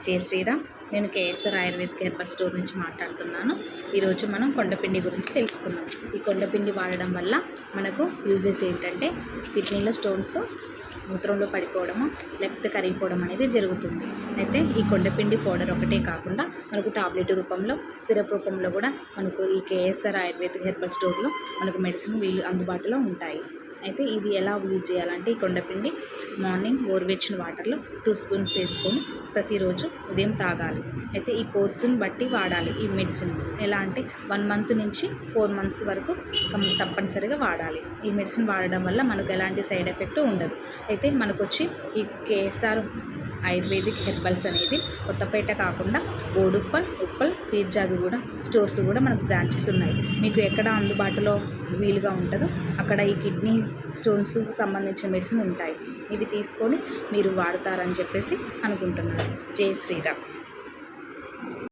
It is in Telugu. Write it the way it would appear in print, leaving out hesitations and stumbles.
జై శ్రీరామ్. నేను కేఎస్ఆర్ ఆయుర్వేదిక్ హెర్బల్ స్టోర్ నుంచి మాట్లాడుతున్నాను. ఈరోజు మనం కొండపిండి గురించి తెలుసుకుందాం. ఈ కొండపిండి వాడడం వల్ల మనకు యూజెస్ ఏంటంటే కిడ్నీలో స్టోన్స్ మూత్రంలో పడిపోవడము లేకపోతే కరిగిపోవడం అనేది జరుగుతుంది. అయితే ఈ కొండపిండి పౌడర్ ఒకటే కాకుండా మనకు టాబ్లెట్ రూపంలో సిరప్ రూపంలో కూడా మనకు ఈ కేఎస్ఆర్ ఆయుర్వేదిక్ హెర్బల్ స్టోర్లో మనకు మెడిసిన్ అందుబాటులో ఉంటాయి. అయితే ఇది ఎలా యూజ్ చేయాలంటే ఈ కొండపిండి మార్నింగ్ గోరువెచ్చని వాటర్లో 2 స్పూన్స్ వేసుకొని ప్రతిరోజు ఉదయం తాగాలి. అయితే ఈ కోర్సుని బట్టి వాడాలి. ఈ మెడిసిన్ ఎలా అంటే 1 మంత్ నుంచి 4 మంత్స్ వరకు తప్పనిసరిగా వాడాలి. ఈ మెడిసిన్ వాడడం వల్ల మనకు ఎలాంటి సైడ్ ఎఫెక్ట్ ఉండదు. అయితే మనకు వచ్చి ఈ కేఎస్ఆర్ ఆయుర్వేదిక్ హెర్బల్స్ అనేది కొత్తపేట కాకుండా బోడుప్పల్, ఉప్పల్, పీర్జాదిగూడ స్టోర్స్ కూడా మనకు బ్రాంచెస్ ఉన్నాయి. మీకు ఎక్కడ అందుబాటులో వీలుగా ఉంటుందో అక్కడ ఈ కిడ్నీ స్టోన్స్ సంబంధించిన మెడిసిన్ ఉంటాయి. ఇవి తీసుకొని మీరు వాడతారని చెప్పేసి అనుకుంటున్నాను. జై శ్రీరామ్.